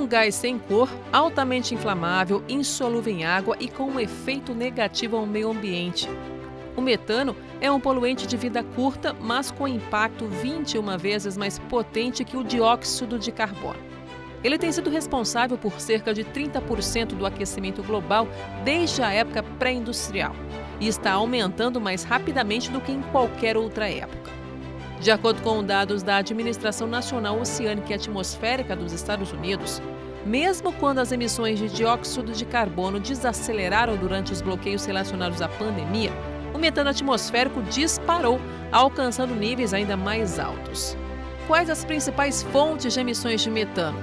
um gás sem cor, altamente inflamável, insolúvel em água e com um efeito negativo ao meio ambiente. O metano é um poluente de vida curta, mas com impacto 21 vezes mais potente que o dióxido de carbono. Ele tem sido responsável por cerca de 30% do aquecimento global desde a época pré-industrial e está aumentando mais rapidamente do que em qualquer outra época. De acordo com dados da Administração Nacional Oceânica e Atmosférica dos Estados Unidos, mesmo quando as emissões de dióxido de carbono desaceleraram durante os bloqueios relacionados à pandemia, o metano atmosférico disparou, alcançando níveis ainda mais altos. Quais as principais fontes de emissões de metano?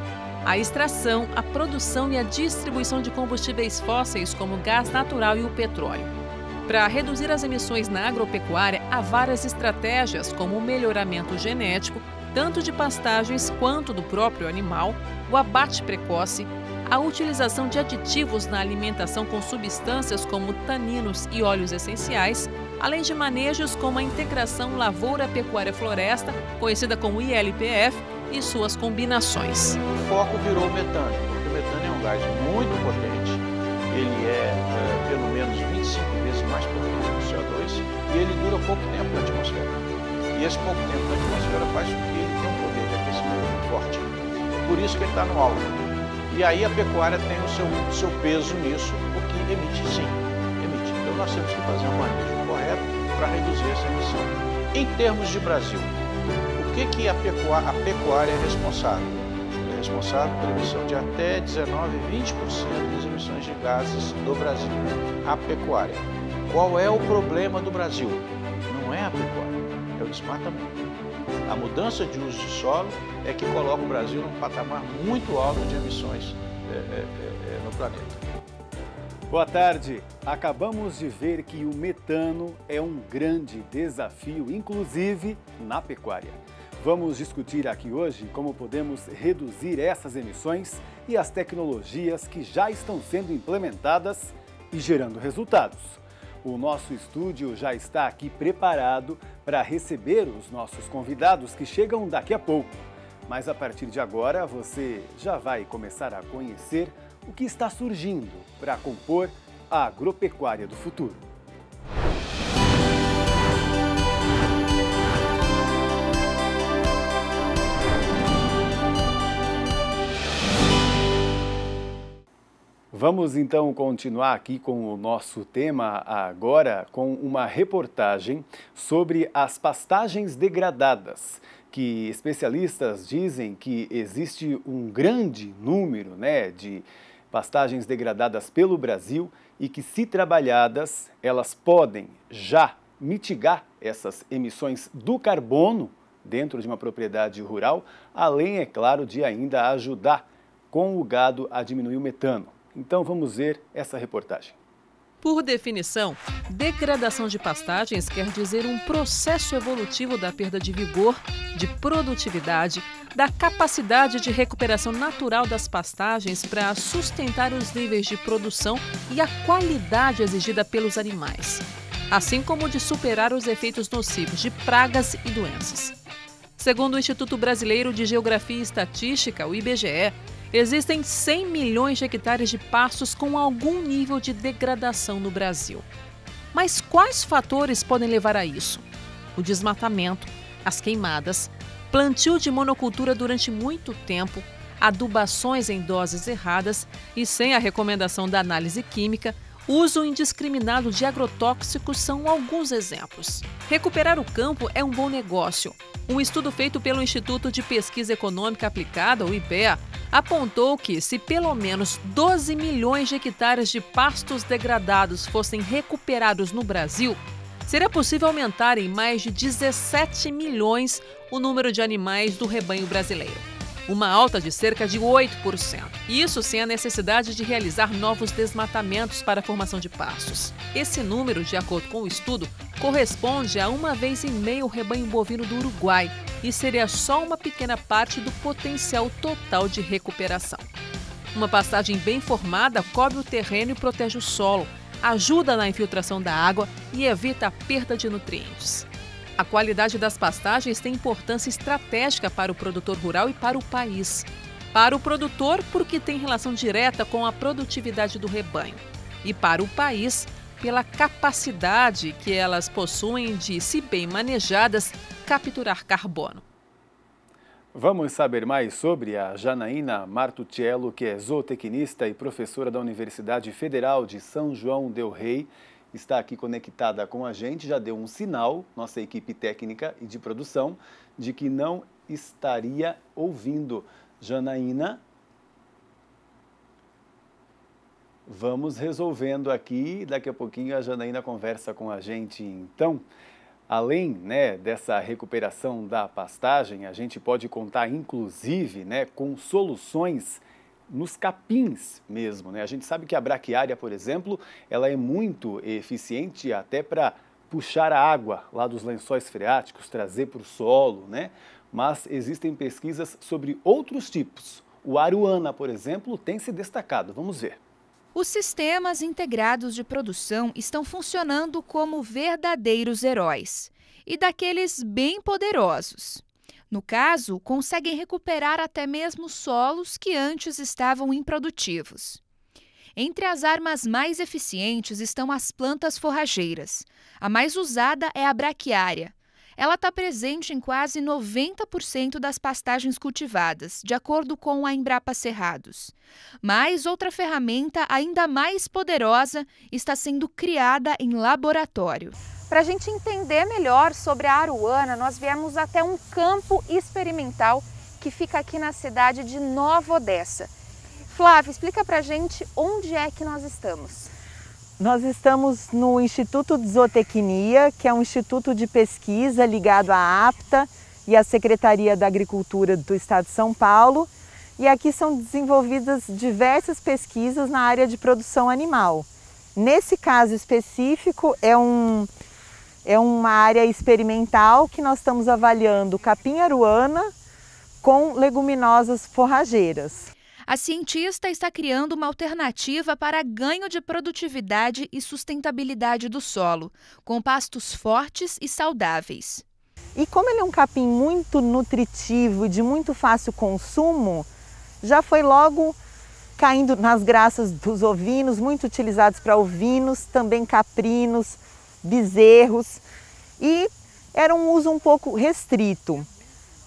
A extração, a produção e a distribuição de combustíveis fósseis como o gás natural e o petróleo. Para reduzir as emissões na agropecuária, há várias estratégias, como o melhoramento genético, tanto de pastagens quanto do próprio animal, o abate precoce, a utilização de aditivos na alimentação com substâncias como taninos e óleos essenciais, além de manejos como a integração lavoura-pecuária-floresta, conhecida como ILPF, e suas combinações. O foco virou o metano, porque o metano é um gás muito potente, ele é pelo menos 25 vezes mais potente que o CO2 e ele dura pouco tempo na atmosfera. E esse pouco tempo na atmosfera faz com que ele tenha um poder de aquecimento muito forte. Por isso que ele está no alto. E aí a pecuária tem o seu peso nisso, porque emite sim, emite. Então nós temos que fazer um manejo correto para reduzir essa emissão. Em termos de Brasil, o que a pecuária é responsável? É responsável por emissão de até 19 a 20% das emissões de gases do Brasil. A pecuária. Qual é o problema do Brasil? Não é a pecuária, é o desmatamento. A mudança de uso de solo é que coloca o Brasil num patamar muito alto de emissões no planeta. Boa tarde. Acabamos de ver que o metano é um grande desafio, inclusive na pecuária. Vamos discutir aqui hoje como podemos reduzir essas emissões e as tecnologias que já estão sendo implementadas e gerando resultados. O nosso estúdio já está aqui preparado para receber os nossos convidados que chegam daqui a pouco. Mas a partir de agora você já vai começar a conhecer o que está surgindo para compor a agropecuária do futuro. Vamos então continuar aqui com o nosso tema agora com uma reportagem sobre as pastagens degradadas, que especialistas dizem que existe um grande número, de pastagens degradadas pelo Brasil e que, se trabalhadas, elas podem já mitigar essas emissões do carbono dentro de uma propriedade rural, além, é claro, de ainda ajudar com o gado a diminuir o metano. Então vamos ver essa reportagem. Por definição, degradação de pastagens quer dizer um processo evolutivo da perda de vigor, de produtividade, da capacidade de recuperação natural das pastagens para sustentar os níveis de produção e a qualidade exigida pelos animais, assim como de superar os efeitos nocivos de pragas e doenças. Segundo o Instituto Brasileiro de Geografia e Estatística, o IBGE, existem 100 milhões de hectares de pastos com algum nível de degradação no Brasil. Mas quais fatores podem levar a isso? O desmatamento, as queimadas, plantio de monocultura durante muito tempo, adubações em doses erradas e sem a recomendação da análise química, uso indiscriminado de agrotóxicos são alguns exemplos. Recuperar o campo é um bom negócio. Um estudo feito pelo Instituto de Pesquisa Econômica Aplicada, o IPEA, apontou que, se pelo menos 12 milhões de hectares de pastos degradados fossem recuperados no Brasil, seria possível aumentar em mais de 17 milhões o número de animais do rebanho brasileiro. Uma alta de cerca de 8%. Isso sem a necessidade de realizar novos desmatamentos para a formação de pastos. Esse número, de acordo com o estudo, corresponde a 1,5 vezes o rebanho bovino do Uruguai e seria só uma pequena parte do potencial total de recuperação. Uma pastagem bem formada cobre o terreno e protege o solo, ajuda na infiltração da água e evita a perda de nutrientes. A qualidade das pastagens tem importância estratégica para o produtor rural e para o país. Para o produtor, porque tem relação direta com a produtividade do rebanho. E para o país, pela capacidade que elas possuem de, se bem manejadas, capturar carbono. Vamos saber mais sobre a Janaína Martuchello, que é zootecnista e professora da Universidade Federal de São João del Rei. Está aqui conectada com a gente, já deu um sinal, nossa equipe técnica e de produção, de que não estaria ouvindo. Janaína, vamos resolvendo aqui, daqui a pouquinho a Janaína conversa com a gente. Então, além dessa recuperação da pastagem, a gente pode contar inclusive com soluções nos capins mesmo. A gente sabe que a braquiária, por exemplo, ela é muito eficiente até para puxar a água lá dos lençóis freáticos, trazer para o solo, Mas existem pesquisas sobre outros tipos. O aruana, por exemplo, tem se destacado. Vamos ver. Os sistemas integrados de produção estão funcionando como verdadeiros heróis e daqueles bem poderosos. No caso, conseguem recuperar até mesmo solos que antes estavam improdutivos. Entre as armas mais eficientes estão as plantas forrageiras. A mais usada é a braquiária. Ela está presente em quase 90% das pastagens cultivadas, de acordo com a Embrapa Cerrados. Mas outra ferramenta ainda mais poderosa está sendo criada em laboratório. Para a gente entender melhor sobre a aruana, nós viemos até um campo experimental que fica aqui na cidade de Nova Odessa. Flávia, explica para a gente onde é que nós estamos. Nós estamos no Instituto de Zootecnia, que é um instituto de pesquisa ligado à APTA e à Secretaria da Agricultura do Estado de São Paulo. E aqui são desenvolvidas diversas pesquisas na área de produção animal. Nesse caso específico, é uma área experimental que nós estamos avaliando capim-aruana com leguminosas forrageiras. A cientista está criando uma alternativa para ganho de produtividade e sustentabilidade do solo, com pastos fortes e saudáveis. E como ele é um capim muito nutritivo e de muito fácil consumo, já foi logo caindo nas graças dos ovinos, muito utilizados para ovinos, também caprinos, bezerros, e era um uso um pouco restrito.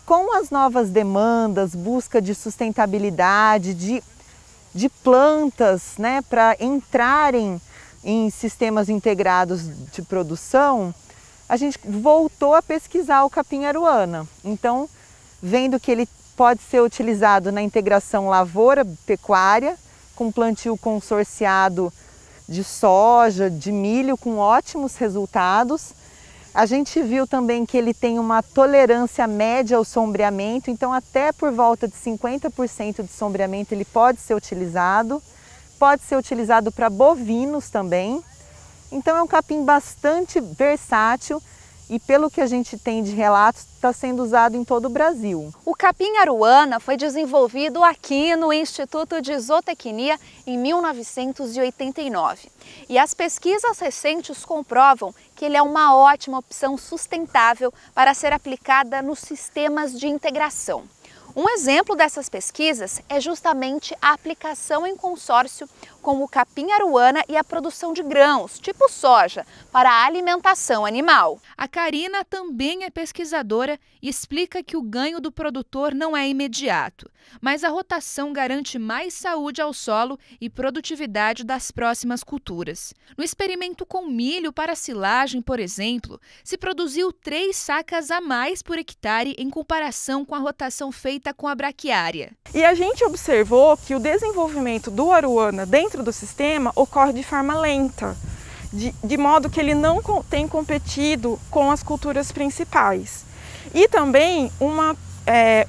Com as novas demandas, busca de sustentabilidade, de plantas para entrarem em sistemas integrados de produção, a gente voltou a pesquisar o capim-aruana. Então, vendo que ele pode ser utilizado na integração lavoura-pecuária, com plantio consorciado de soja, de milho, com ótimos resultados. A gente viu também que ele tem uma tolerância média ao sombreamento, então até por volta de 50% de sombreamento ele pode ser utilizado para bovinos também. Então é um capim bastante versátil e pelo que a gente tem de relatos, está sendo usado em todo o Brasil. O capim-aruana foi desenvolvido aqui no Instituto de Zootecnia em 1989. E as pesquisas recentes comprovam que ele é uma ótima opção sustentável para ser aplicada nos sistemas de integração. Um exemplo dessas pesquisas é justamente a aplicação em consórcio com o capim-aruana e a produção de grãos, tipo soja, para a alimentação animal. A Karina também é pesquisadora e explica que o ganho do produtor não é imediato, mas a rotação garante mais saúde ao solo e produtividade das próximas culturas. No experimento com milho para silagem, por exemplo, se produziu 3 sacas a mais por hectare em comparação com a rotação feita com a braquiária. E a gente observou que o desenvolvimento do aruana dentro do sistema ocorre de forma lenta, de modo que ele não tem competido com as culturas principais. E também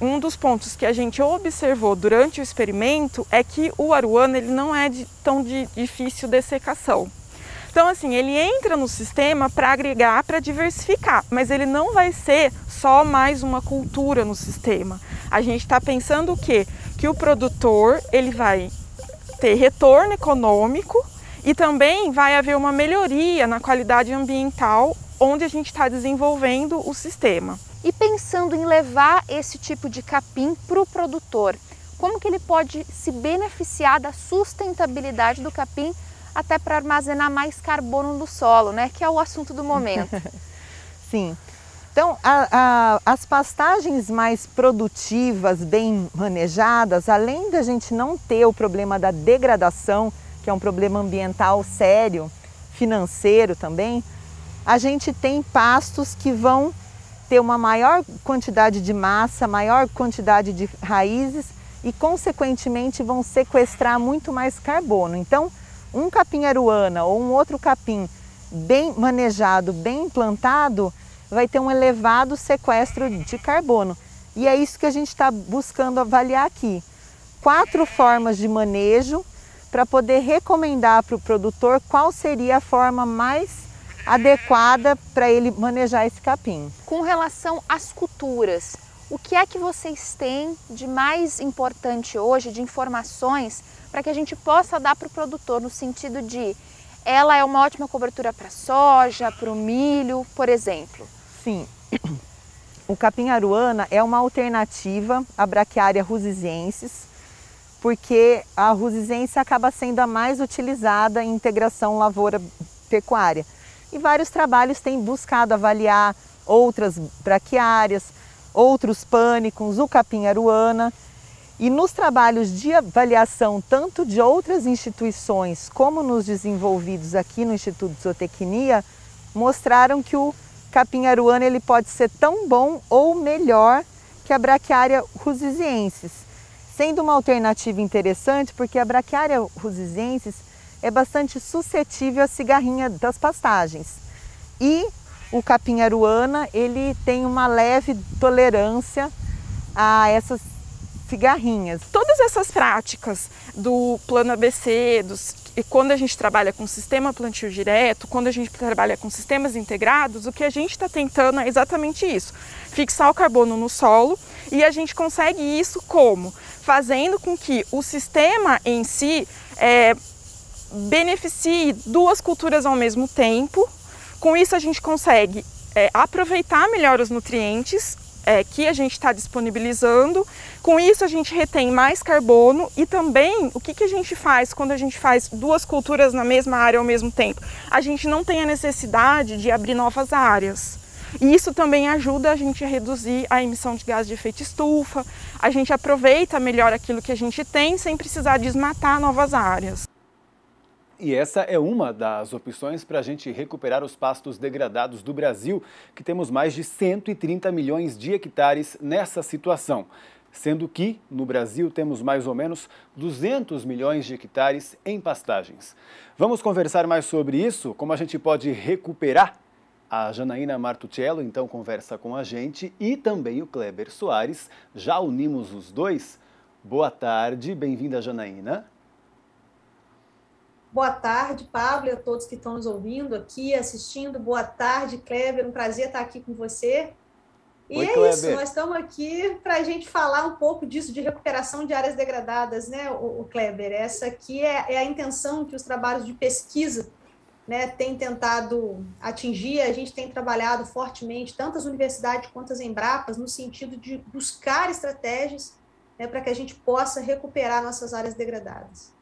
um dos pontos que a gente observou durante o experimento é que o aruana ele não é tão difícil dessecação. Então, assim, ele entra no sistema para agregar, para diversificar, mas ele não vai ser só mais uma cultura no sistema. A gente está pensando o quê? Que o produtor ele vai ter retorno econômico e também vai haver uma melhoria na qualidade ambiental onde a gente está desenvolvendo o sistema. E pensando em levar esse tipo de capim para o produtor, como que ele pode se beneficiar da sustentabilidade do capim até para armazenar mais carbono no solo, né? Que é o assunto do momento. Sim. Então, as pastagens mais produtivas, bem manejadas, além da gente não ter o problema da degradação, que é um problema ambiental sério, financeiro também, a gente tem pastos que vão ter uma maior quantidade de massa, maior quantidade de raízes e, consequentemente, vão sequestrar muito mais carbono. Então, um capim aruana ou um outro capim bem manejado, bem implantado, vai ter um elevado sequestro de carbono. E é isso que a gente está buscando avaliar aqui. 4 formas de manejo para poder recomendar para o produtor qual seria a forma mais adequada para ele manejar esse capim. Com relação às culturas, o que é que vocês têm de mais importante hoje, de informações, para que a gente possa dar para o produtor, no sentido de ela é uma ótima cobertura para soja, para o milho, por exemplo? Sim, o capim aruana é uma alternativa à Braquiária rusizensis, porque a rusizense acaba sendo a mais utilizada em integração lavoura-pecuária. E vários trabalhos têm buscado avaliar outras braquiárias, outros pânicos, o capim aruana. E nos trabalhos de avaliação, tanto de outras instituições como nos desenvolvidos aqui no Instituto de Zootecnia, mostraram que o capim aruana ele pode ser tão bom ou melhor que a Braquiária rusizensis, sendo uma alternativa interessante porque a Braquiária rusizensis é bastante suscetível à cigarrinha das pastagens. E o capim aruana ele tem uma leve tolerância a essas cigarrinhas. Todas essas práticas do plano ABC, e quando a gente trabalha com sistema plantio direto, quando a gente trabalha com sistemas integrados, o que a gente está tentando é exatamente isso, fixar o carbono no solo, e a gente consegue isso como? Fazendo com que o sistema em si beneficie 2 culturas ao mesmo tempo. Com isso a gente consegue aproveitar melhor os nutrientes que a gente está disponibilizando. Com isso a gente retém mais carbono e também o que a gente faz quando a gente faz 2 culturas na mesma área ao mesmo tempo? A gente não tem a necessidade de abrir novas áreas. E isso também ajuda a gente a reduzir a emissão de gás de efeito estufa, a gente aproveita melhor aquilo que a gente tem sem precisar desmatar novas áreas. E essa é uma das opções para a gente recuperar os pastos degradados do Brasil, que temos mais de 130 milhões de hectares nessa situação. Sendo que, no Brasil, temos mais ou menos 200 milhões de hectares em pastagens. Vamos conversar mais sobre isso, como a gente pode recuperar? A Janaína Martuchello, então, conversa com a gente, e também o Kleber Soares. Já unimos os dois. Boa tarde, bem-vinda, Janaína. Boa tarde, Pablo, e a todos que estão nos ouvindo aqui, assistindo. Boa tarde, Kleber, um prazer estar aqui com você. E Kleber. Isso, nós estamos aqui para a gente falar um pouco disso, de recuperação de áreas degradadas, né, o Kleber? Essa aqui é a intenção que os trabalhos de pesquisa, né, têm tentado atingir. A gente tem trabalhado fortemente, tanto as universidades quanto as Embrapas, no sentido de buscar estratégias, né, para que a gente possa recuperar nossas áreas degradadas.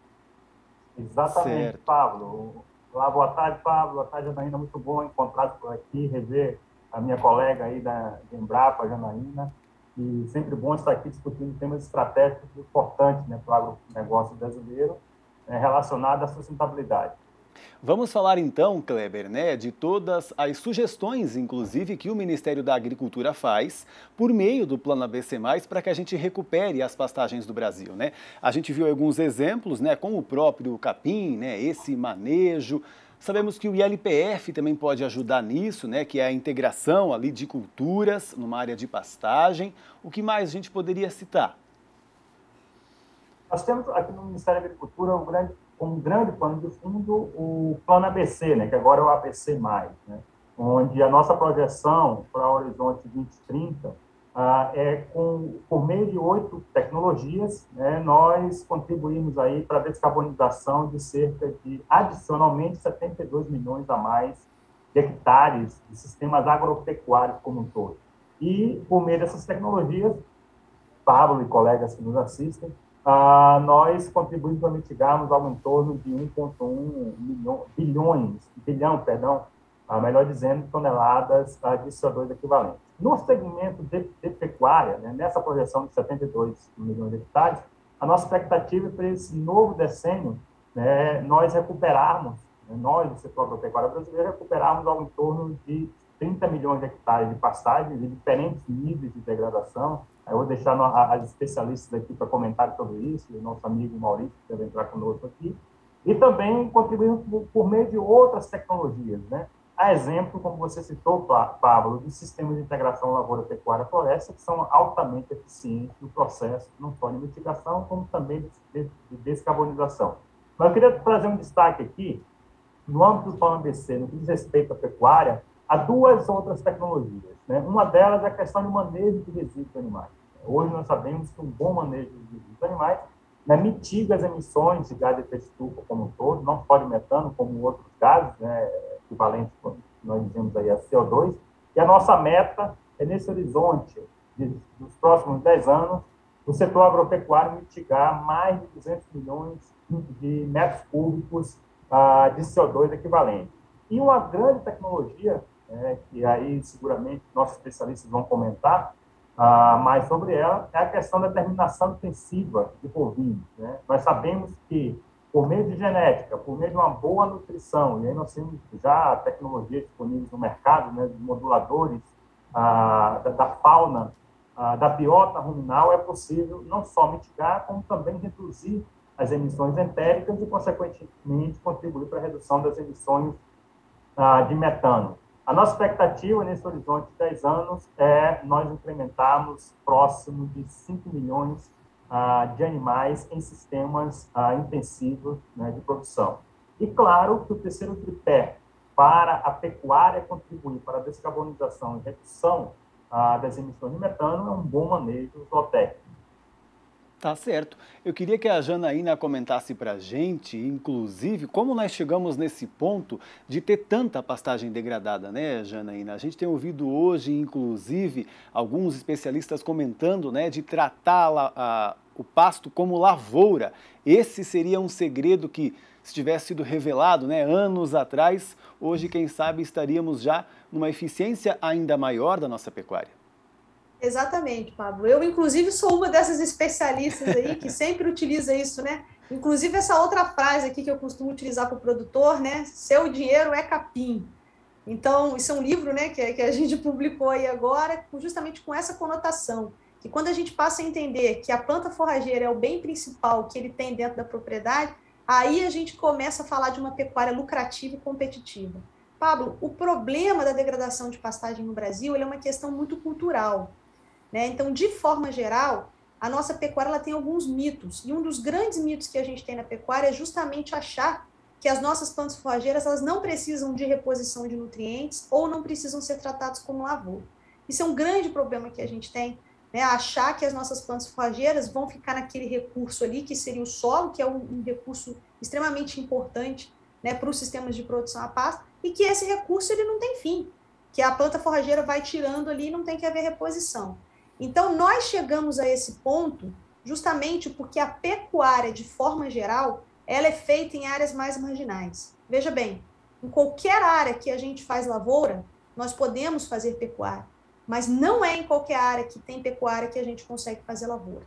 Exatamente, certo. Pablo. Olá, boa tarde, Pablo. Boa tarde, Janaína. Muito bom encontrar por aqui, rever a minha colega aí da Embrapa, Janaína. E sempre bom estar aqui discutindo temas estratégicos importantes, né, para o agronegócio brasileiro, relacionado à sustentabilidade. Vamos falar então, Kleber, né, de todas as sugestões, inclusive, que o Ministério da Agricultura faz por meio do Plano ABC+, para que a gente recupere as pastagens do Brasil, né? A gente viu alguns exemplos, né, com o próprio capim, né, esse manejo. Sabemos que o ILPF também pode ajudar nisso, né, que é a integração ali de culturas numa área de pastagem. O que mais a gente poderia citar? Nós temos aqui no Ministério da Agricultura um grande plano de fundo, o Plano ABC, né, que agora é o ABC+, né, onde a nossa projeção para o horizonte 2030 por meio de 8 tecnologias, né, nós contribuímos aí para a descarbonização de cerca de, adicionalmente, 72 milhões a mais de hectares de sistemas agropecuários como um todo. E, por meio dessas tecnologias, Pablo e colegas que nos assistem, nós contribuímos para mitigarmos algo em torno de 1,1 bilhão, melhor dizendo, toneladas de CO2 equivalente. No segmento de pecuária, né, nessa projeção de 72 milhões de hectares, a nossa expectativa é para esse novo decênio, né, nós recuperarmos, né, nós, do setor agropecuário brasileiro, recuperarmos algo em torno de 30 milhões de hectares de pastagens de diferentes níveis de degradação. Eu vou deixar as especialistas aqui para comentar sobre isso, o nosso amigo Maurício, que deve entrar conosco aqui, e também contribuindo por meio de outras tecnologias, né? A exemplo, como você citou, Pablo, de sistemas de integração lavoura-pecuária-floresta, que são altamente eficientes no processo, não só de mitigação, como também de descarbonização. Mas eu queria trazer um destaque aqui, no âmbito do Plano ABC, no que diz respeito à pecuária, há duas outras tecnologias, né? Uma delas é a questão de manejo de resíduos animais. Hoje nós sabemos que um bom manejo de resíduos animais, né, mitiga as emissões de gás de efeito estufa como um todo, não só de metano, como outros gases, né, equivalentes, nós dizemos aí, a CO2, e a nossa meta é, nesse horizonte dos próximos 10 anos, o setor agropecuário mitigar mais de 200 milhões de metros cúbicos de CO2 equivalente. E uma grande tecnologia, que aí seguramente nossos especialistas vão comentar mais sobre ela, é a questão da terminação intensiva de bovinos, né? Nós sabemos que, por meio de genética, por meio de uma boa nutrição, e aí nós temos já tecnologias disponíveis no mercado, né, de moduladores da fauna, da biota ruminal, é possível não só mitigar, como também reduzir as emissões entéricas e, consequentemente, contribuir para a redução das emissões de metano. A nossa expectativa nesse horizonte de 10 anos é nós incrementarmos próximo de 5 milhões de animais em sistemas intensivos, né, de produção. E claro que o terceiro tripé para a pecuária contribuir para a descarbonização e redução das emissões de metano é um bom manejo zootécnico. Tá certo. Eu queria que a Janaína comentasse para a gente, inclusive, como nós chegamos nesse ponto de ter tanta pastagem degradada, né, Janaína? A gente tem ouvido hoje, inclusive, alguns especialistas comentando, né, de tratar o pasto como lavoura. Esse seria um segredo que, se tivesse sido revelado, né, anos atrás, hoje, quem sabe, estaríamos já numa eficiência ainda maior da nossa pecuária. Exatamente, Pablo. Eu, inclusive, sou uma dessas especialistas aí que sempre utiliza isso, né? Inclusive, essa outra frase aqui que eu costumo utilizar para o produtor, né? Seu dinheiro é capim. Então, isso é um livro, né, que a gente publicou aí agora, justamente com essa conotação, que quando a gente passa a entender que a planta forrageira é o bem principal que ele tem dentro da propriedade, aí a gente começa a falar de uma pecuária lucrativa e competitiva. Pablo, o problema da degradação de pastagem no Brasil ele é uma questão muito cultural. Né? Então, de forma geral, a nossa pecuária ela tem alguns mitos, e um dos grandes mitos que a gente tem na pecuária é justamente achar que as nossas plantas forrageiras elas não precisam de reposição de nutrientes ou não precisam ser tratadas como lavoura. Isso é um grande problema que a gente tem, né? Achar que as nossas plantas forrageiras vão ficar naquele recurso ali, que seria o solo, que é um recurso extremamente importante, né, para os sistemas de produção a pasto, e que esse recurso ele não tem fim, que a planta forrageira vai tirando ali e não tem que haver reposição. Então, nós chegamos a esse ponto justamente porque a pecuária, de forma geral, ela é feita em áreas mais marginais. Veja bem, em qualquer área que a gente faz lavoura, nós podemos fazer pecuária, mas não é em qualquer área que tem pecuária que a gente consegue fazer lavoura.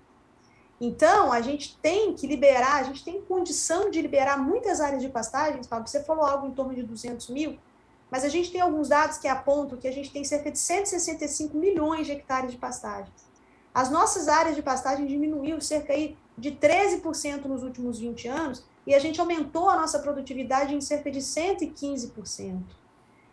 Então, a gente tem que liberar, a gente tem condição de liberar muitas áreas de pastagens, Fábio, você falou algo em torno de 200 mil, mas a gente tem alguns dados que apontam que a gente tem cerca de 165 milhões de hectares de pastagens. As nossas áreas de pastagem diminuíram cerca de 13% nos últimos 20 anos e a gente aumentou a nossa produtividade em cerca de 115%.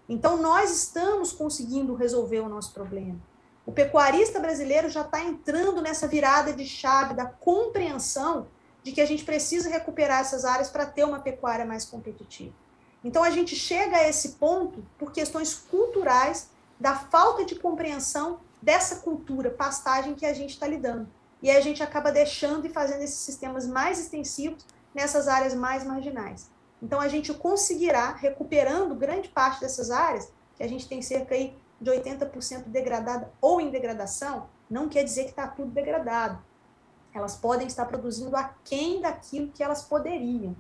Então, nós estamos conseguindo resolver o nosso problema. O pecuarista brasileiro já está entrando nessa virada de chave da compreensão de que a gente precisa recuperar essas áreas para ter uma pecuária mais competitiva. Então, a gente chega a esse ponto por questões culturais da falta de compreensão dessa cultura pastagem que a gente está lidando. E aí a gente acaba deixando e fazendo esses sistemas mais extensivos nessas áreas mais marginais. Então, a gente conseguirá, recuperando grande parte dessas áreas, que a gente tem cerca aí de 80% degradada ou em degradação, não quer dizer que está tudo degradado. elas podem estar produzindo aquém daquilo que elas poderiam,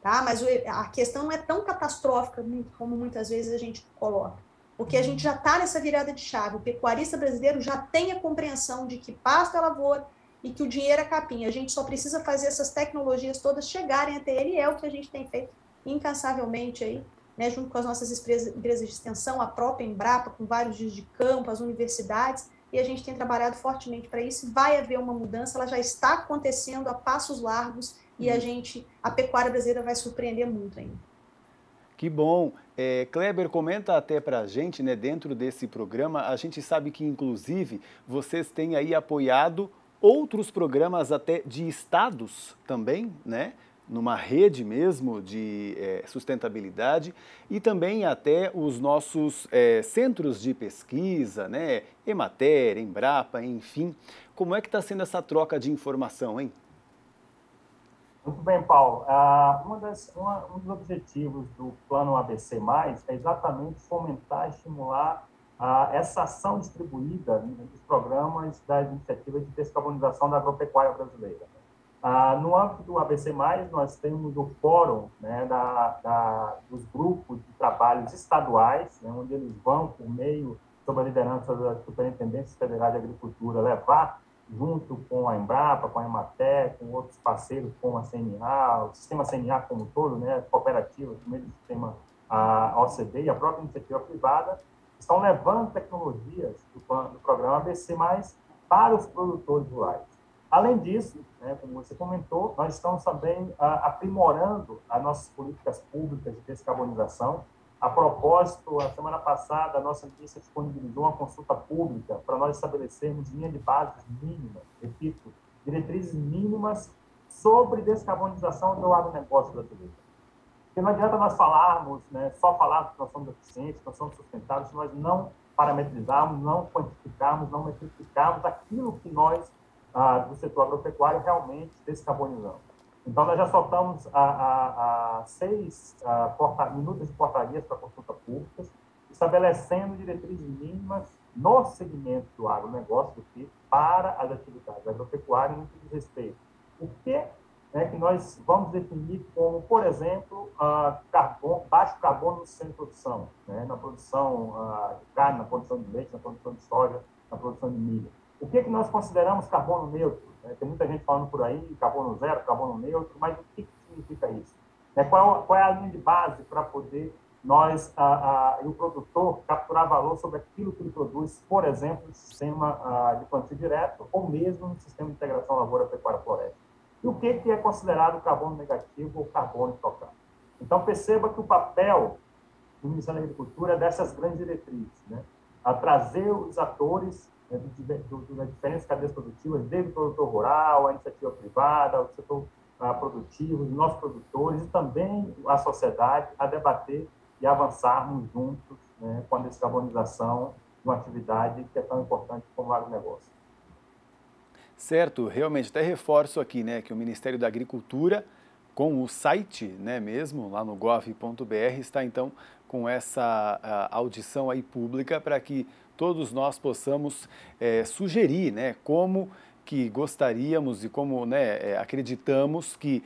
tá? Mas a questão não é tão catastrófica como muitas vezes a gente coloca, porque a gente já está nessa virada de chave, o pecuarista brasileiro já tem a compreensão de que pasto é lavoura e que o dinheiro é capim, a gente só precisa fazer essas tecnologias todas chegarem até ele, e é o que a gente tem feito incansavelmente aí, né, junto com as nossas empresas de extensão, a própria Embrapa, com vários dias de campo, as universidades, e a gente tem trabalhado fortemente para isso. Vai haver uma mudança, ela já está acontecendo a passos largos, e a pecuária brasileira vai surpreender muito ainda. Que bom. Kleber, comenta até para a gente, né, dentro desse programa, a gente sabe que, inclusive, vocês têm aí apoiado outros programas até de estados também, né? Numa rede mesmo de sustentabilidade, e também até os nossos centros de pesquisa, né? Emater, Embrapa, enfim. Como é que está sendo essa troca de informação, hein? Muito bem, Paulo. Um dos objetivos do Plano ABC+, é exatamente fomentar e estimular essa ação distribuída dos programas das iniciativas de descarbonização da agropecuária brasileira. No âmbito do ABC+, nós temos o fórum, né, dos grupos de trabalhos estaduais, né, onde eles vão, por meio, sob a liderança da Superintendência Federal de Agricultura, levar, junto com a Embrapa, com a Emater, com outros parceiros, como a CNA, o sistema CNA como um todo, né, cooperativas, por meio do sistema OCDE e a própria iniciativa privada, estão levando tecnologias do programa ABC+, para os produtores rurais. Além disso, né, como você comentou, nós estamos também aprimorando as nossas políticas públicas de descarbonização. A propósito, a semana passada, a nossa ministra disponibilizou uma consulta pública para nós estabelecermos linha de bases mínimas, repito, diretrizes mínimas sobre descarbonização do agronegócio brasileiro. Porque não adianta nós falarmos, né, só falar que nós somos eficientes, que nós somos sustentáveis, se nós não parametrizarmos, não quantificarmos, não metrificarmos aquilo que nós, do setor agropecuário, realmente descarbonizamos. Então, nós já soltamos 6 minutos de portarias para consulta pública, estabelecendo diretrizes mínimas no segmento do agronegócio para as atividades agropecuárias no que diz respeito. O que é que nós vamos definir como, por exemplo, baixo carbono no sistema de produção, né? Na produção de carne, na produção de leite, na produção de soja, na produção de milho. O que nós consideramos carbono neutro? Tem muita gente falando por aí, carbono zero, carbono neutro, mas o que significa isso? Qual é a linha de base para poder nós, e o produtor, capturar valor sobre aquilo que ele produz, por exemplo, no sistema de plantio direto ou mesmo no sistema de integração lavoura-pecuária-floresta? E o que é considerado carbono negativo ou carbono estocado? Então, perceba que o papel do Ministério da Agricultura é dessas grandes diretrizes, né? A trazer os atores das diferentes cadeias produtivas, desde o produtor rural, a iniciativa privada, o setor produtivo, os nossos produtores e também a sociedade a debater e avançarmos juntos, né, com a descarbonização de uma atividade que é tão importante como o agronegócio. Certo, realmente, até reforço aqui, né, que o Ministério da Agricultura, com o site, né, mesmo, lá no gov.br, está então com essa audição aí pública para que todos nós possamos sugerir, né, como que gostaríamos e como, né, acreditamos que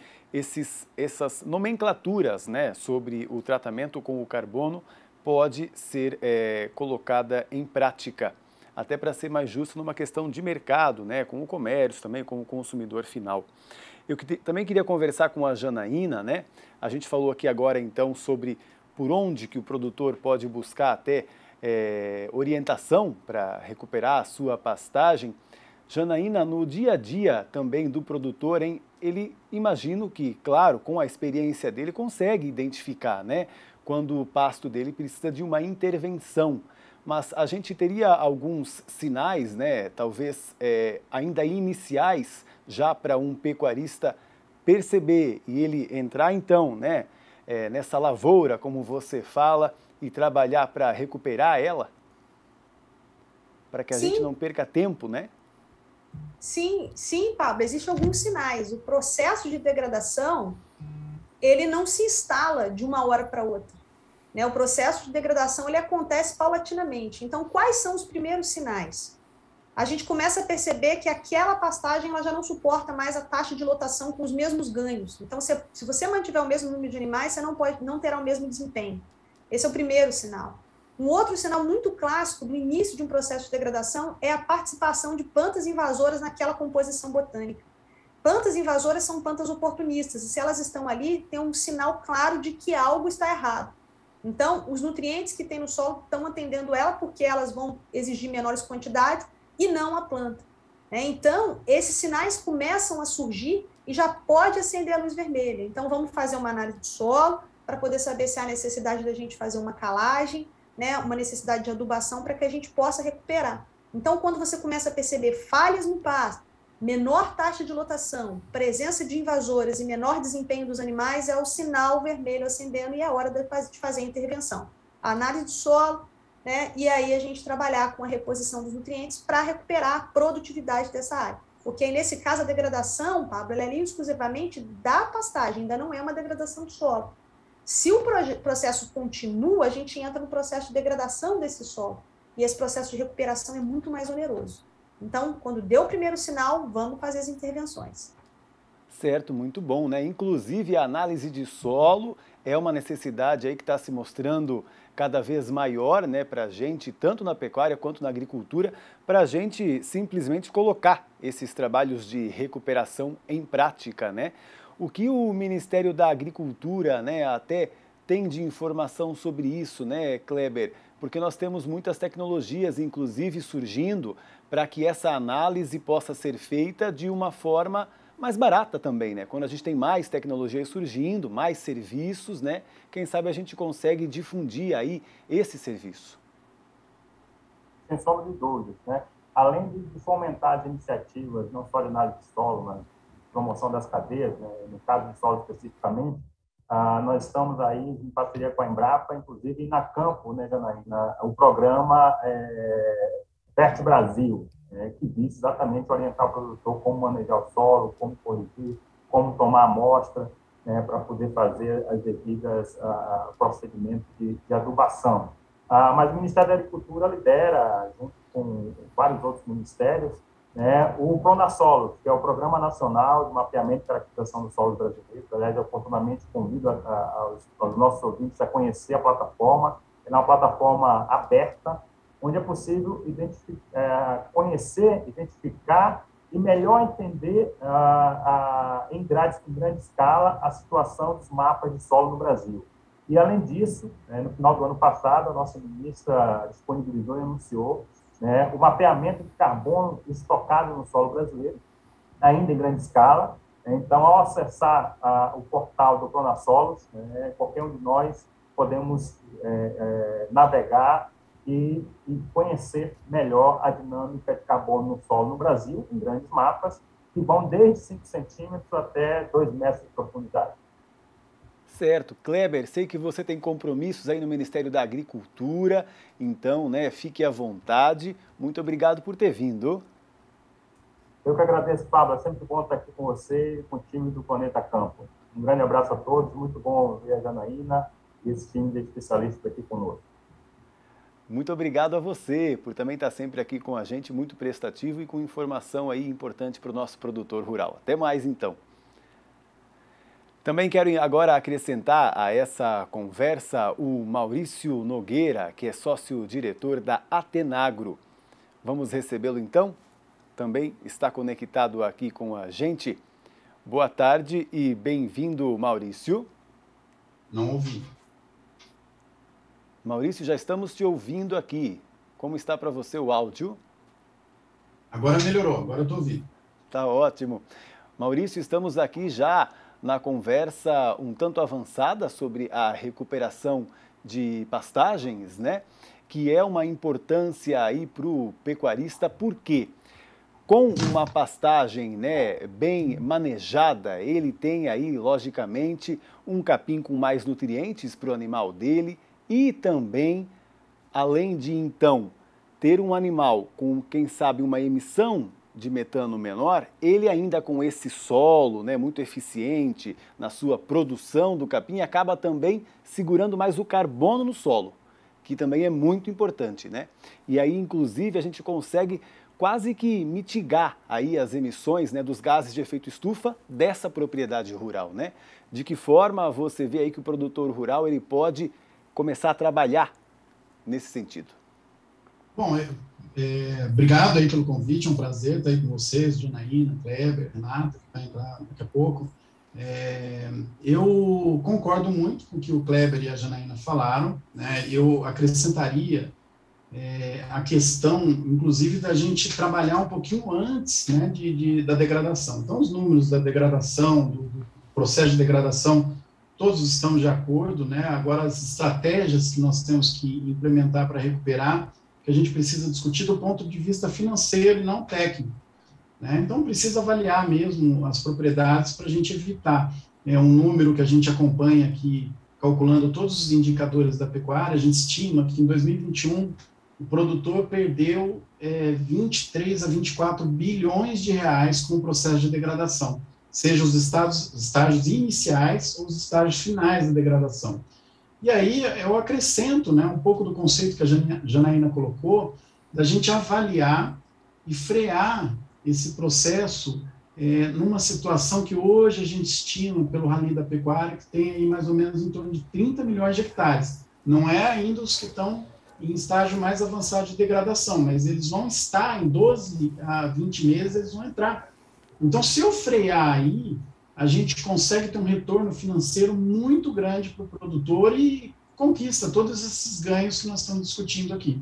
essas nomenclaturas, né, sobre o tratamento com o carbono pode ser colocada em prática, até para ser mais justo numa questão de mercado, né, com o comércio também, com o consumidor final. Eu também queria conversar com a Janaína, né, a gente falou aqui agora então sobre por onde que o produtor pode buscar até orientação para recuperar a sua pastagem. Janaína, no dia a dia também do produtor, ele imagino que, claro, com a experiência dele, consegue identificar, né, quando o pasto dele precisa de uma intervenção. Mas a gente teria alguns sinais, né, talvez ainda iniciais, já para um pecuarista perceber e ele entrar então, né, nessa lavoura, como você fala, e trabalhar para recuperar ela? Para que a gente não perca tempo, né? Sim, Pablo, existem alguns sinais. O processo de degradação, ele não se instala de uma hora para outra, né? O processo de degradação, ele acontece paulatinamente. Então, quais são os primeiros sinais? a gente começa a perceber que aquela pastagem ela já não suporta mais a taxa de lotação com os mesmos ganhos. Então, se você mantiver o mesmo número de animais, você não terá o mesmo desempenho. Esse é o primeiro sinal. Um outro sinal muito clássico do início de um processo de degradação é a participação de plantas invasoras naquela composição botânica. Plantas invasoras são plantas oportunistas, e se elas estão ali, tem um sinal claro de que algo está errado. Então, os nutrientes que tem no solo estão atendendo ela, porque elas vão exigir menores quantidades, e não a planta. Então, esses sinais começam a surgir e já pode acender a luz vermelha. Então, vamos fazer uma análise do solo, para poder saber se há necessidade da gente fazer uma calagem, uma necessidade de adubação, para que a gente possa recuperar. Então, quando você começa a perceber falhas no pasto, menor taxa de lotação, presença de invasoras e menor desempenho dos animais, é o sinal vermelho acendendo e é a hora de fazer a intervenção. A análise do solo, e aí a gente trabalhar com a reposição dos nutrientes para recuperar a produtividade dessa área. Porque aí, nesse caso, a degradação, Pablo, ela é exclusivamente da pastagem, ainda não é uma degradação do solo. Se o processo continua, a gente entra no processo de degradação desse solo. E esse processo de recuperação é muito mais oneroso. Então, quando deu o primeiro sinal, vamos fazer as intervenções. Certo, muito bom, né? Inclusive, a análise de solo é uma necessidade aí que está se mostrando cada vez maior, né, para a gente, tanto na pecuária quanto na agricultura, para a gente simplesmente colocar esses trabalhos de recuperação em prática, né? O que o Ministério da Agricultura, até tem de informação sobre isso, Kleber? Porque nós temos muitas tecnologias, inclusive, surgindo para que essa análise possa ser feita de uma forma mais barata também, Quando a gente tem mais tecnologias surgindo, mais serviços, Quem sabe a gente consegue difundir aí esse serviço. Sem sombra de dúvidas, Além de fomentar as iniciativas, não só de análise de solo, mas promoção das cadeias, no caso de solo especificamente, nós estamos aí em parceria com a Embrapa, inclusive na Campo, Janaína, o programa Verte Brasil, que visa exatamente orientar o produtor como manejar o solo, como corrigir, como tomar amostra, para poder fazer as devidas procedimentos de adubação. Mas o Ministério da Agricultura lidera, junto com vários outros ministérios, o PronaSolos, que é o Programa Nacional de Mapeamento e Caracterização do Solo Brasileiro. Aliás, eu oportunamente convido aos nossos ouvintes a conhecer a plataforma. É uma plataforma aberta, onde é possível conhecer, identificar e melhor entender em grande escala a situação dos mapas de solo no Brasil. E, além disso, no final do ano passado, a nossa ministra disponibilizou e anunciou o mapeamento de carbono estocado no solo brasileiro, ainda em grande escala. Então, ao acessar o portal do PronaSolos, qualquer um de nós podemos navegar e conhecer melhor a dinâmica de carbono no solo no Brasil, em grandes mapas, que vão desde 5 centímetros até 2 metros de profundidade. Certo. Kleber, sei que você tem compromissos aí no Ministério da Agricultura, então, fique à vontade. Muito obrigado por ter vindo. Eu que agradeço, Pablo. É sempre bom estar aqui com você e com o time do Planeta Campo. Um grande abraço a todos, muito bom ver a Janaína e esse time de especialistas aqui conosco. Muito obrigado a você por também estar sempre aqui com a gente, muito prestativo e com informação aí importante para o nosso produtor rural. Até mais, então. Também quero agora acrescentar a essa conversa o Maurício Nogueira, que é sócio-diretor da Atenagro. Vamos recebê-lo, então? Também está conectado aqui com a gente. Boa tarde e bem-vindo, Maurício. Não ouvi. Maurício, já estamos te ouvindo aqui. Como está para você o áudio? Agora melhorou, agora eu estou ouvindo. Tá ótimo. Maurício, estamos aqui já na conversa um tanto avançada sobre a recuperação de pastagens, que é uma importância aí para o pecuarista, porque com uma pastagem bem manejada, ele tem aí, logicamente, um capim com mais nutrientes para o animal dele e também, além de, então, ter um animal com, quem sabe, uma emissão de metano menor, ele ainda com esse solo muito eficiente na sua produção do capim, acaba também segurando mais o carbono no solo, que também é muito importante, E aí, inclusive, a gente consegue quase que mitigar aí as emissões, né, dos gases de efeito estufa dessa propriedade rural, né? De que forma você vê aí que o produtor rural ele pode começar a trabalhar nesse sentido? Bom, obrigado aí pelo convite, é um prazer estar aí com vocês, Janaína, Kleber, Renata, que vai entrar daqui a pouco. Eu concordo muito com o que o Kleber e a Janaína falaram, né? Eu acrescentaria a questão, inclusive, da gente trabalhar um pouquinho antes, né, da degradação. Então, os números da degradação, do processo de degradação, todos estão de acordo, né? Agora, as estratégias que nós temos que implementar para recuperar, que a gente precisa discutir do ponto de vista financeiro e não técnico, né? Então, precisa avaliar mesmo as propriedades para a gente evitar. É um número que a gente acompanha aqui, calculando todos os indicadores da pecuária, a gente estima que em 2021 o produtor perdeu 23 a 24 bilhões de reais com o processo de degradação, seja os estágios iniciais ou os estágios finais da degradação. E aí eu acrescento, né, um pouco do conceito que a Janaína colocou, da gente avaliar e frear esse processo numa situação que hoje a gente estima, pelo Rally da Pecuária, que tem aí mais ou menos em torno de 30 milhões de hectares. Não é ainda os que estão em estágio mais avançado de degradação, mas eles vão estar em 12 a 20 meses, eles vão entrar. Então, se eu frear aí, a gente consegue ter um retorno financeiro muito grande para o produtor e conquista todos esses ganhos que nós estamos discutindo aqui.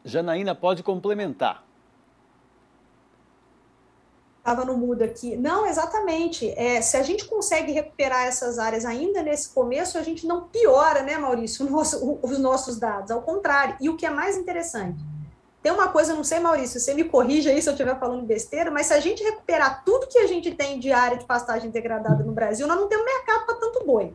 Janaína, pode complementar. Estava no mudo aqui. Não, exatamente. Se a gente consegue recuperar essas áreas ainda nesse começo, a gente não piora, né, Maurício, os nossos dados. Ao contrário. E o que é mais interessante, tem uma coisa, não sei, Maurício, você me corrija aí se eu estiver falando besteira, mas se a gente recuperar tudo que a gente tem de área de pastagem degradada no Brasil, nós não temos mercado para tanto boi.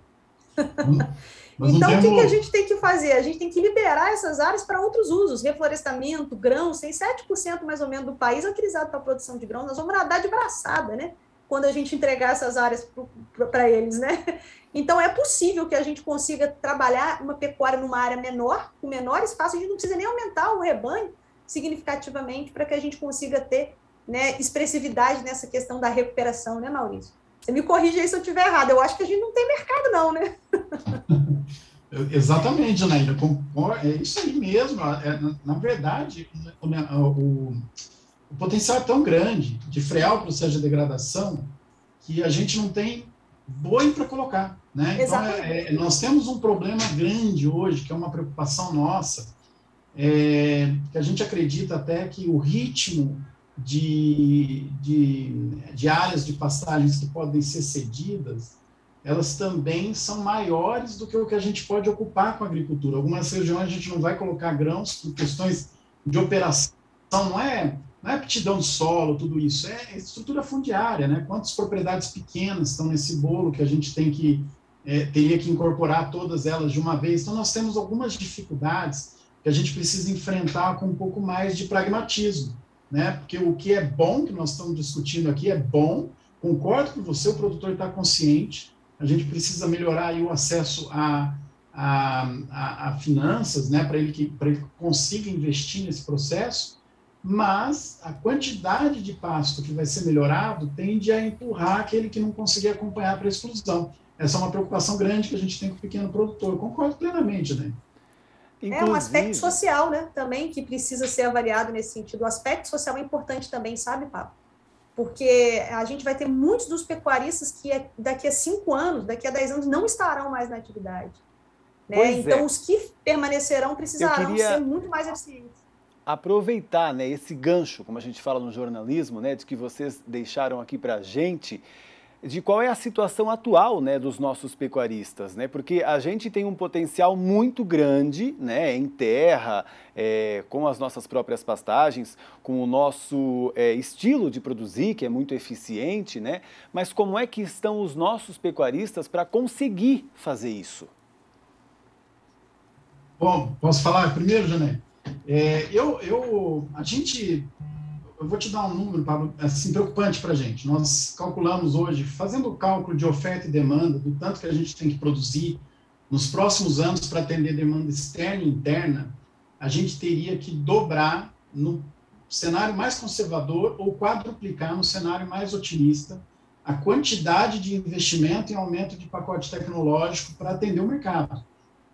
Então, o que a gente tem que fazer? A gente tem que liberar essas áreas para outros usos, reflorestamento, grãos, tem 7% mais ou menos do país utilizado para a produção de grãos, nós vamos nadar de braçada, né? Quando a gente entregar essas áreas para eles, né? Então, é possível que a gente consiga trabalhar uma pecuária numa área menor, com menor espaço, a gente não precisa nem aumentar o rebanho significativamente para que a gente consiga ter, né, expressividade nessa questão da recuperação, né, Maurício? Você me corrige aí se eu estiver errado, eu acho que a gente não tem mercado não, né? Exatamente, Janaína, é isso aí mesmo. Na verdade, o potencial é tão grande de frear o processo de degradação que a gente não tem boi para colocar, né? Então, nós temos um problema grande hoje, que é uma preocupação nossa, que a gente acredita até que o ritmo de áreas de pastagens que podem ser cedidas, elas também são maiores do que o que a gente pode ocupar com a agricultura. Algumas regiões a gente não vai colocar grãos por questões de operação, não é aptidão de solo, tudo isso, é estrutura fundiária, né? Quantas propriedades pequenas estão nesse bolo que a gente tem que, teria que incorporar todas elas de uma vez. Então, nós temos algumas dificuldades que a gente precisa enfrentar com um pouco mais de pragmatismo, né? Porque o que é bom, que nós estamos discutindo aqui, é bom, concordo com você, o produtor está consciente, a gente precisa melhorar aí o acesso a finanças, né, para ele que consiga investir nesse processo, mas a quantidade de pasto que vai ser melhorado tende a empurrar aquele que não conseguir acompanhar para a exclusão. Essa é uma preocupação grande que a gente tem com o pequeno produtor, concordo plenamente, né? É um aspecto social, né, também, que precisa ser avaliado nesse sentido. O aspecto social é importante também, sabe, Pablo? Porque a gente vai ter muitos dos pecuaristas que daqui a 5 anos, daqui a 10 anos, não estarão mais na atividade. Né? Então, os que permanecerão precisarão ser muito mais eficientes. Aproveitar, né, esse gancho, como a gente fala no jornalismo, né, de que vocês deixaram aqui para a gente, de qual é a situação atual, né, dos nossos pecuaristas, né, porque a gente tem um potencial muito grande, né, em terra, com as nossas próprias pastagens, com o nosso estilo de produzir, que é muito eficiente, né, mas como é que estão os nossos pecuaristas para conseguir fazer isso? Bom, posso falar primeiro, Jané? Eu vou te dar um número, Pablo, assim, preocupante para a gente. Nós calculamos hoje, fazendo o cálculo de oferta e demanda, do tanto que a gente tem que produzir nos próximos anos para atender demanda externa e interna, a gente teria que dobrar cenário mais conservador ou quadruplicar no cenário mais otimista a quantidade de investimento em aumento de pacote tecnológico para atender o mercado,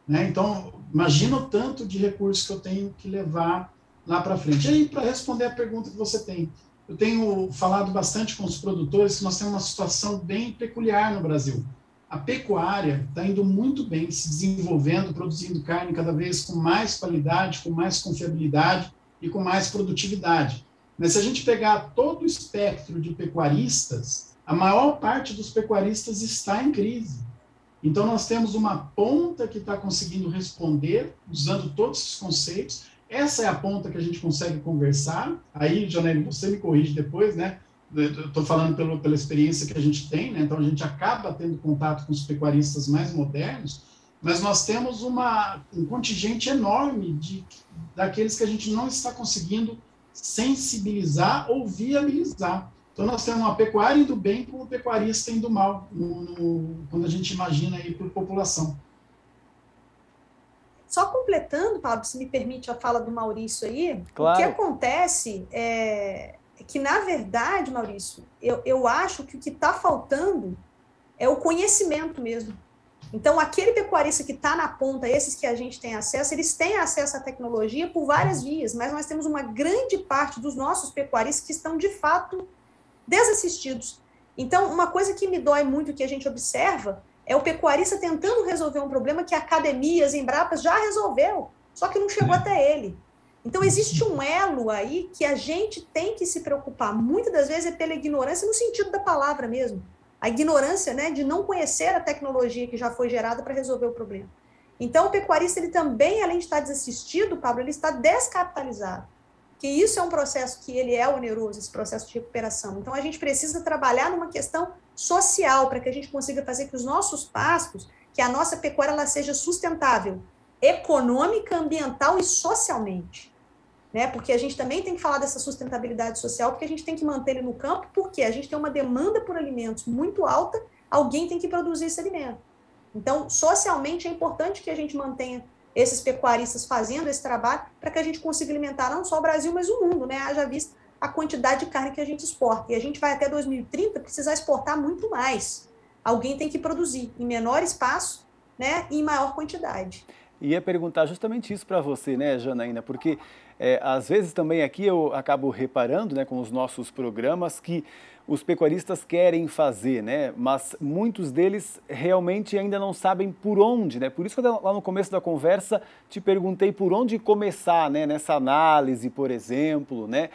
né? Então, imagina o tanto de recursos que eu tenho que levar lá para frente. E aí, para responder a pergunta que você tem, eu tenho falado bastante com os produtores que nós temos uma situação bem peculiar no Brasil. A pecuária está indo muito bem, se desenvolvendo, produzindo carne cada vez com mais qualidade, com mais confiabilidade e com mais produtividade. Mas se a gente pegar todo o espectro de pecuaristas, a maior parte dos pecuaristas está em crise. Então, nós temos uma ponta que está conseguindo responder, usando todos esses conceitos. Essa é a ponta que a gente consegue conversar. Aí, Janaína, você me corrige depois, né? Estou falando pela experiência que a gente tem, né? Então, a gente acaba tendo contato com os pecuaristas mais modernos, mas nós temos um contingente enorme daqueles que a gente não está conseguindo sensibilizar ou viabilizar. Então, nós temos uma pecuária indo bem com o pecuarista indo mal, quando a gente imagina aí por população. Só completando, Pablo, se me permite a fala do Maurício aí, claro. O que acontece é que, na verdade, Maurício, eu acho que o que está faltando é o conhecimento mesmo. Então, aquele pecuarista que está na ponta, esses que a gente tem acesso, eles têm acesso à tecnologia por várias vias, mas nós temos uma grande parte dos nossos pecuaristas que estão, de fato, desassistidos. Então, uma coisa que me dói muito, que a gente observa, é o pecuarista tentando resolver um problema que academias, Embrapas já resolveu, só que não chegou até ele. Então, existe um elo aí que a gente tem que se preocupar. Muitas das vezes é pela ignorância, no sentido da palavra mesmo. A ignorância, né, de não conhecer a tecnologia que já foi gerada para resolver o problema. Então, o pecuarista, ele também, além de estar desassistido, Pablo, ele está descapitalizado. Que isso é um processo que ele é oneroso, esse processo de recuperação. Então, a gente precisa trabalhar numa questão social para que a gente consiga fazer que os nossos pastos, que a nossa pecuária ela seja sustentável, econômica, ambiental e socialmente. Né? Porque a gente também tem que falar dessa sustentabilidade social, porque a gente tem que manter ele no campo, porque a gente tem uma demanda por alimentos muito alta, alguém tem que produzir esse alimento. Então, socialmente, é importante que a gente mantenha esses pecuaristas fazendo esse trabalho para que a gente consiga alimentar não só o Brasil, mas o mundo, né? Haja visto a quantidade de carne que a gente exporta. E a gente vai até 2030 precisar exportar muito mais. Alguém tem que produzir em menor espaço, né, e em maior quantidade. Ia perguntar justamente isso para você, né, Janaína, porque às vezes também aqui eu acabo reparando, né, com os nossos programas que os pecuaristas querem fazer, né, mas muitos deles realmente ainda não sabem por onde, né, por isso que lá no começo da conversa te perguntei por onde começar, né, nessa análise, por exemplo, né,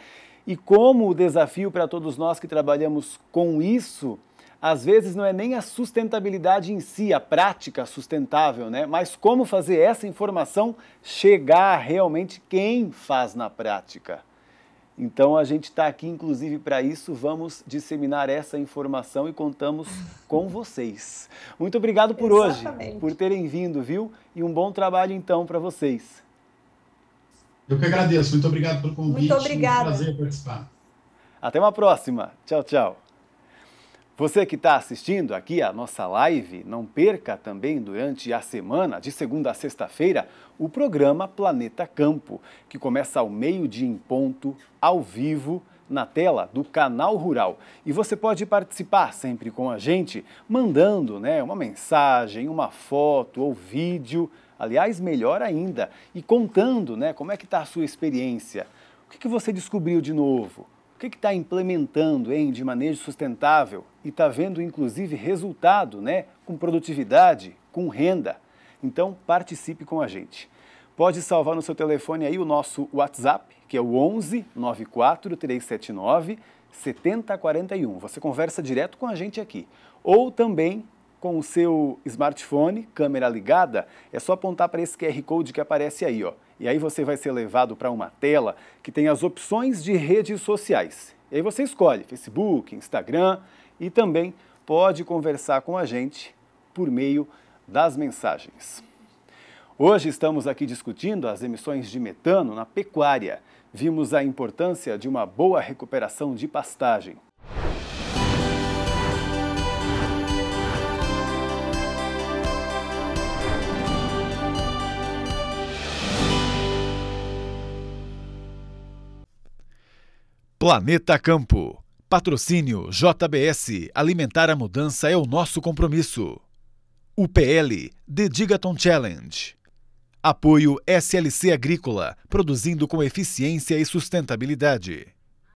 e como o desafio para todos nós que trabalhamos com isso, às vezes não é nem a sustentabilidade em si, a prática sustentável, né? Mas como fazer essa informação chegar realmente quem faz na prática. Então a gente está aqui inclusive para isso, vamos disseminar essa informação e contamos com vocês. Muito obrigado por Exatamente. Hoje, por terem vindo, viu? E um bom trabalho então para vocês. Eu que agradeço, muito obrigado pelo convite. Muito obrigada. É um prazer participar. Até uma próxima. Tchau, tchau. Você que está assistindo aqui a nossa live, não perca também durante a semana, de segunda a sexta-feira, o programa Planeta Campo, que começa ao meio-dia em ponto, ao vivo, na tela do Canal Rural. E você pode participar sempre com a gente, mandando, né, uma mensagem, uma foto ou vídeo, aliás, melhor ainda, e contando, né, como é que está a sua experiência, o que você descobriu de novo. O que está implementando de manejo sustentável e está vendo, inclusive, resultado, né, com produtividade, com renda? Então, participe com a gente. Pode salvar no seu telefone aí o nosso WhatsApp, que é o 11 94 379 7041. Você conversa direto com a gente aqui. Ou também com o seu smartphone, câmera ligada, é só apontar para esse QR Code que aparece aí, ó. E aí você vai ser levado para uma tela que tem as opções de redes sociais. E aí você escolhe Facebook, Instagram e também pode conversar com a gente por meio das mensagens. Hoje estamos aqui discutindo as emissões de metano na pecuária. Vimos a importância de uma boa recuperação de pastagem. Planeta Campo. Patrocínio JBS. Alimentar a mudança é o nosso compromisso. UPL The Gigaton Challenge. Apoio SLC Agrícola, produzindo com eficiência e sustentabilidade.